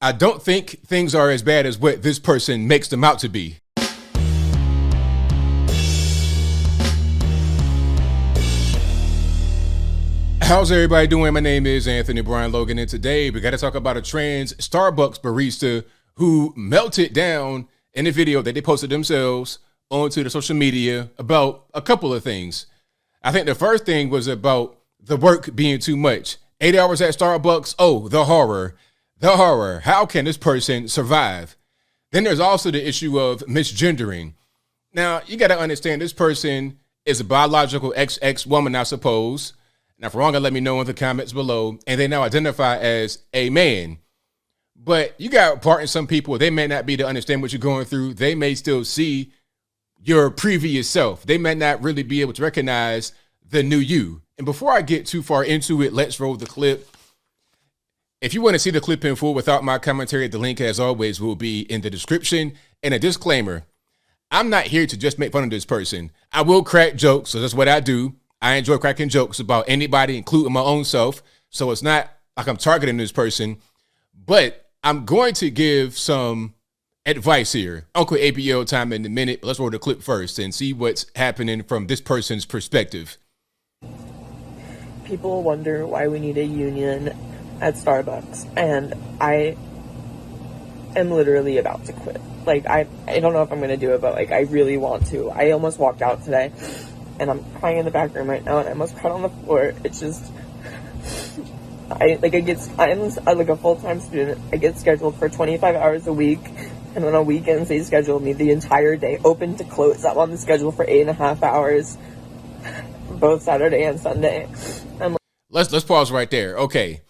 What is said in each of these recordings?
I don't think things are as bad as what this person makes them out to be. How's everybody doing? My name is Anthony Brian Logan, and today we got to talk about a trans Starbucks barista who melted down in a video that they posted themselves onto the social media about a couple of things. I think the first thing was about the work being too much. 8 hours at Starbucks. Oh, the horror. The horror. How can this person survive? Then there's also the issue of misgendering. Now, you got to understand this person is a biological XX woman, I suppose. Now, if wrong, let me know in the comments below. And they now identify as a man. But you got part in some people, they may not be to understand what you're going through. They may still see your previous self. They may not really be able to recognize the new you. And before I get too far into it, let's roll the clip. If you want to see the clip in full without my commentary, the link, as always, will be in the description. And a disclaimer, I'm not here to just make fun of this person. I will crack jokes, so that's what I do. I enjoy cracking jokes about anybody, including my own self. So it's not like I'm targeting this person. But I'm going to give some advice here. Uncle ABL time in a minute. But let's roll the clip first and see what's happening from this person's perspective. People wonder why we need a union at Starbucks, and I am literally about to quit. Like, I don't know if I'm going to do it, but, like, I really want to. I almost walked out today, and I'm crying in the back room right now, and I almost cried on the floor. It's just, I'm like a full-time student. I get scheduled for 25 hours a week, and on weekends they schedule me the entire day, open to close. I'm on the schedule for 8.5 hours, both Saturday and Sunday. Let's pause right there. Okay.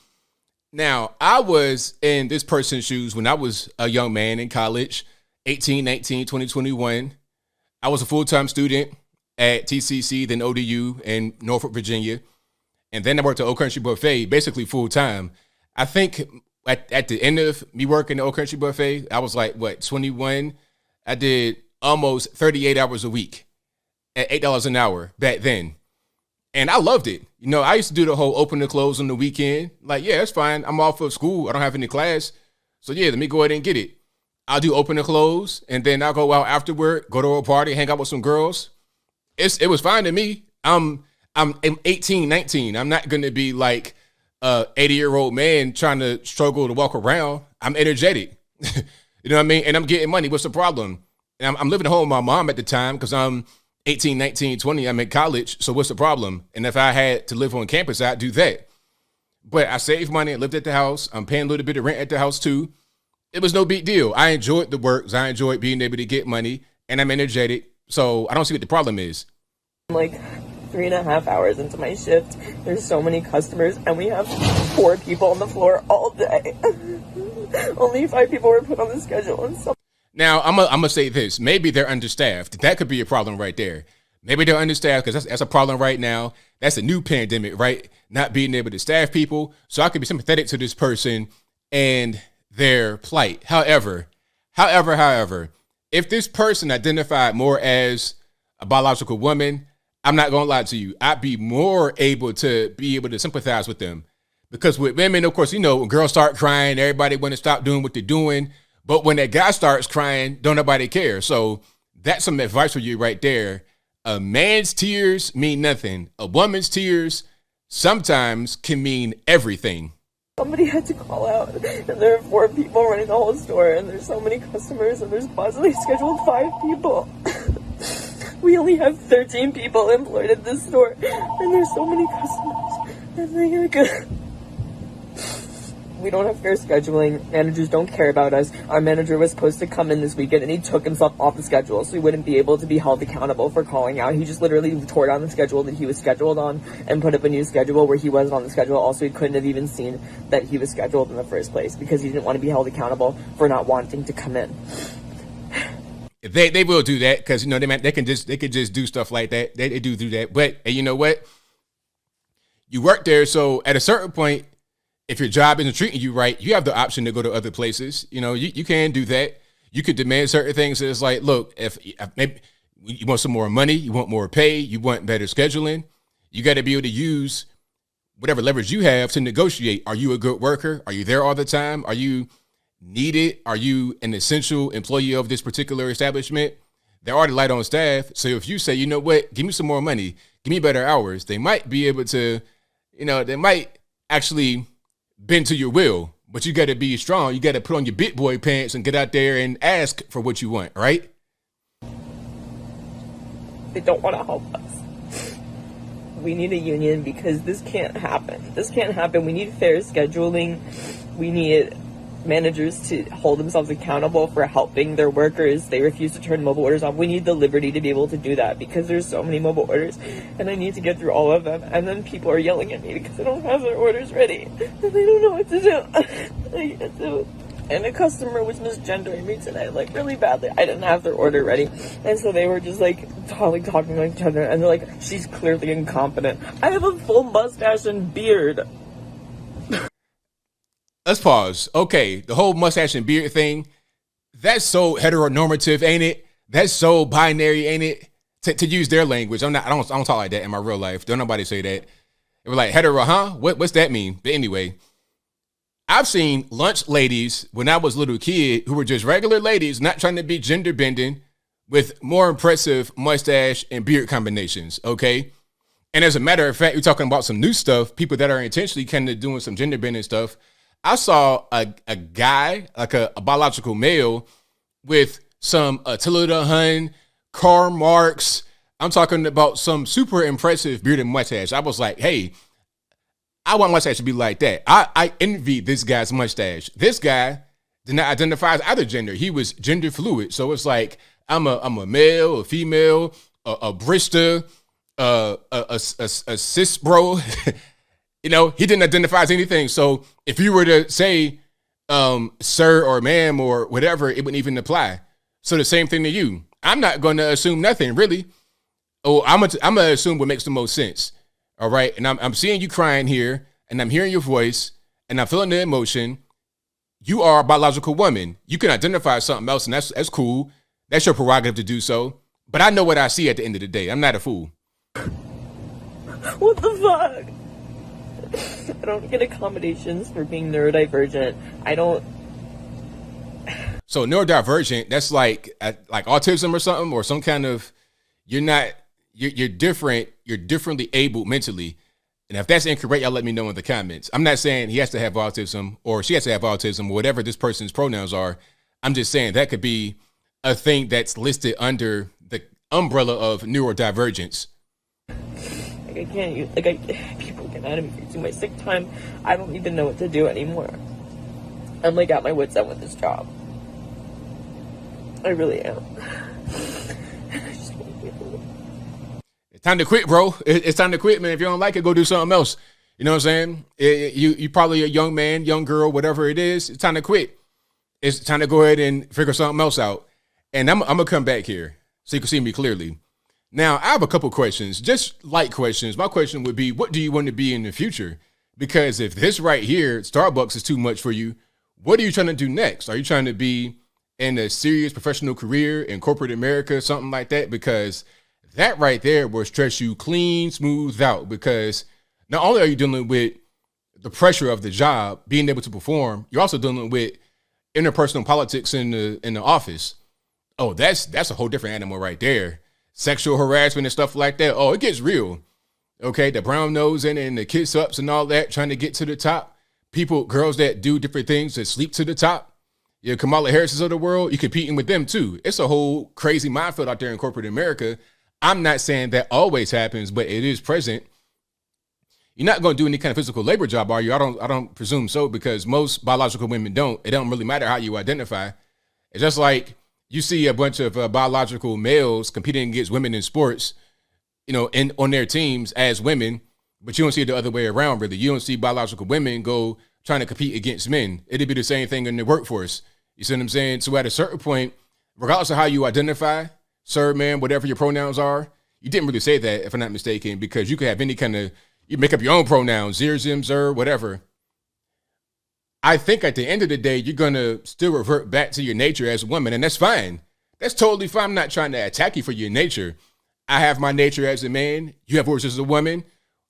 Now, I was in this person's shoes when I was a young man in college, 18, 19, 20, 21. I was a full-time student at TCC, then ODU in Norfolk, Virginia. And then I worked at Old Country Buffet, basically full-time. I think at the end of me working at Old Country Buffet, I was like, 21? I did almost 38 hours a week at $8 an hour back then. And I loved it. You know, I used to do the whole open and close on the weekend. Like, yeah, it's fine. I'm off of school. I don't have any class. So, yeah, let me go ahead and get it. I'll do open and close, and then I'll go out afterward, go to a party, hang out with some girls. It was fine to me. I'm 18, 19. I'm not going to be like a 80-year-old man trying to struggle to walk around. I'm energetic. You know what I mean? And I'm getting money. What's the problem? And I'm living at home with my mom at the time because I'm 18, 19, 20, I'm in college, so what's the problem? And if I had to live on campus, I'd do that. But I saved money, I lived at the house, I'm paying a little bit of rent at the house too. It was no big deal. I enjoyed the work, I enjoyed being able to get money, and I'm energetic, so I don't see what the problem is. I'm like 3.5 hours into my shift, there's so many customers, and we have 4 people on the floor all day. Only 5 people were put on the schedule, and so. Now, I'm gonna say this. Maybe they're understaffed. That could be a problem right there. Maybe they're understaffed because that's a problem right now. That's a new pandemic, right? Not being able to staff people. So I could be sympathetic to this person and their plight. However, if this person identified more as a biological woman, I'm not gonna lie to you. I'd be more able to sympathize with them. Because with women, of course, you know, when girls start crying, everybody want to stop doing what they're doing. But when that guy starts crying, don't nobody care. So that's some advice for you right there. A man's tears mean nothing. A woman's tears sometimes can mean everything. Somebody had to call out, and there are 4 people running the whole store, and there's so many customers, and there's possibly scheduled 5 people. We only have 13 people employed at this store, and there's so many customers. And they're good. We don't have fair scheduling. Managers don't care about us. Our manager was supposed to come in this weekend, and he took himself off the schedule, so he wouldn't be able to be held accountable for calling out. He just literally tore down the schedule that he was scheduled on and put up a new schedule where he wasn't on the schedule. Also, he couldn't have even seen that he was scheduled in the first place because he didn't want to be held accountable for not wanting to come in. They will do that because, you know, they can just do stuff like that. They do that. But you know what? You work there, so at a certain point, if your job isn't treating you right, you have the option to go to other places. You know, you can do that. You could demand certain things. It's like, look, if maybe you want some more money, you want more pay, you want better scheduling, you got to be able to use whatever leverage you have to negotiate. Are you a good worker? Are you there all the time? Are you needed? Are you an essential employee of this particular establishment? They're already light on staff. So if you say, you know what, give me some more money, give me better hours, they might be able to, they might actually bend to your will. But you got to be strong. You got to put on your big boy pants and get out there and ask for what you want, right? They don't want to help us. We need a union because this can't happen. This can't happen. We need fair scheduling. We need managers to hold themselves accountable for helping their workers. They refuse to turn mobile orders off. We need the liberty to be able to do that because there's so many mobile orders and I need to get through all of them. And then people are yelling at me because they don't have their orders ready and they don't know what to do. And a customer was misgendering me today, like really badly. I didn't have their order ready. And so they were just like talking like each other and they're like, she's clearly incompetent. I have a full mustache and beard. Let's pause. Okay, the whole mustache and beard thing, that's so heteronormative, ain't it? That's so binary, ain't it? To use their language. I don't talk like that in my real life. Don't nobody say that. They were like, hetero, huh? What's that mean? But anyway, I've seen lunch ladies when I was a little kid who were just regular ladies, not trying to be gender bending, with more impressive mustache and beard combinations, okay? And as a matter of fact, you're talking about some new stuff, people that are intentionally kind of doing some gender bending stuff. I saw a guy, like a biological male, with some Attila the Hun, Karl Marx. I'm talking about some super impressive beard and mustache. I was like, hey, I want my mustache to be like that. I envy this guy's mustache. This guy did not identify as either gender. He was gender fluid. So it's like, I'm a male, a female, a Barista, a cis bro. He didn't identify as anything. So if you were to say, sir or ma'am or whatever, it wouldn't even apply. So the same thing to you. I'm not going to assume nothing, really. Oh, I'm going to assume what makes the most sense. All right. And I'm seeing you crying here and I'm hearing your voice and I'm feeling the emotion. You are a biological woman. You can identify as something else and that's cool. That's your prerogative to do so. But I know what I see at the end of the day. I'm not a fool. What the fuck? I don't get accommodations for being neurodivergent. I don't. So neurodivergent, that's like autism or something, or some kind of, you're different. You're differently able mentally. And if that's incorrect, y'all let me know in the comments. I'm not saying he has to have autism or she has to have autism or whatever this person's pronouns are. I'm just saying that could be a thing that's listed under the umbrella of neurodivergence. I can't use, people get mad at me for using my sick time. I don't even know what to do anymore. I'm like at my wit's end with this job. I really am. It's time to quit, bro. It's time to quit, man. If you don't like it, go do something else. You know what I'm saying? You probably a young man, young girl, whatever it is. It's time to quit. It's time to go ahead and figure something else out. And I'm going to come back here so you can see me clearly. Now, I have a couple questions, just light questions. My question would be, what do you want to be in the future? Because if this right here, Starbucks, is too much for you, what are you trying to do next? Are you trying to be in a serious professional career in corporate America, something like that? Because that right there will stress you clean, smooth out. Because not only are you dealing with the pressure of the job, being able to perform, you're also dealing with interpersonal politics in the office. Oh, that's a whole different animal right there. Sexual harassment and stuff like that. Oh, it gets real. Okay, the brown nosing and the kiss ups and all that, trying to get to the top. Girls that do different things that sleep to the top. Yeah, Kamala Harris's of the world, you're competing with them too. It's a whole crazy minefield out there in corporate America. I'm not saying that always happens, but it is present. You're not going to do any kind of physical labor job, are you? I don't presume so, because most biological women don't. It don't really matter how you identify. It's just like you see a bunch of biological males competing against women in sports, on their teams as women, but you don't see it the other way around, really. You don't see biological women go trying to compete against men. It'd be the same thing in the workforce. You see what I'm saying? So at a certain point, regardless of how you identify, sir, man, whatever your pronouns are, you didn't really say that, if I'm not mistaken, because you could have any kind of, you make up your own pronouns, zir, zim, zer, whatever. I think at the end of the day, you're going to still revert back to your nature as a woman, and that's fine. That's totally fine. I'm not trying to attack you for your nature. I have my nature as a man. You have yours as a woman.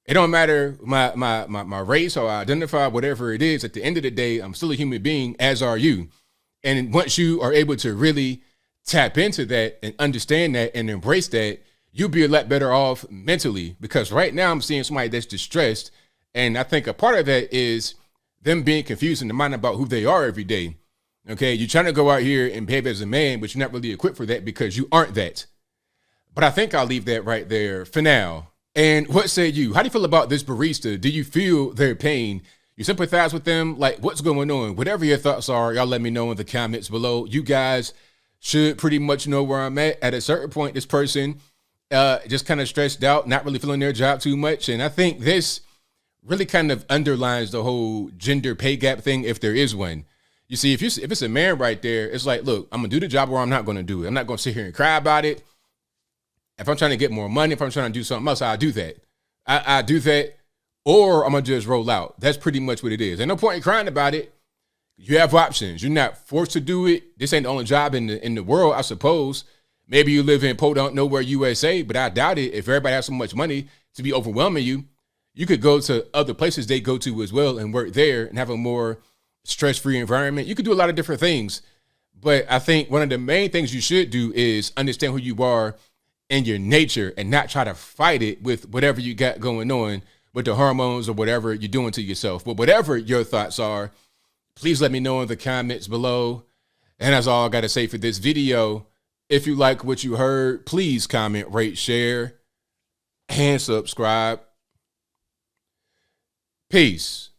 It don't matter my race or I identify, whatever it is. At the end of the day, I'm still a human being, as are you. And once you are able to really tap into that and understand that and embrace that, you'll be a lot better off mentally. Because right now I'm seeing somebody that's distressed. And I think a part of that is them being confused in the mind about who they are every day. Okay, you're trying to go out here and behave as a man, but you're not really equipped for that because you aren't that. But I think I'll leave that right there for now. And what say you? How do you feel about this barista? Do you feel their pain? You sympathize with them? Like, what's going on? Whatever your thoughts are, y'all let me know in the comments below. You guys should pretty much know where I'm at. At a certain point, this person just kind of stressed out, not really feeling their job too much. And I think this really kind of underlines the whole gender pay gap thing, if there is one. You see, if it's a man right there, it's like, look, I'm going to do the job or I'm not going to do it. I'm not going to sit here and cry about it. If I'm trying to get more money, if I'm trying to do something else, I'll do that. I do that, or I'm going to just roll out. That's pretty much what it is. Ain't no point in crying about it. You have options. You're not forced to do it. This ain't the only job in the world, I suppose. Maybe you live in Podunk, nowhere, USA, but I doubt it. If everybody has so much money to be overwhelming you, you could go to other places they go to as well and work there and have a more stress-free environment. You could do a lot of different things. But I think one of the main things you should do is understand who you are and your nature and not try to fight it with whatever you got going on with the hormones or whatever you're doing to yourself. But whatever your thoughts are, please let me know in the comments below. And that's all I got to say for this video. If you like what you heard, please comment, rate, share, and subscribe. Peace.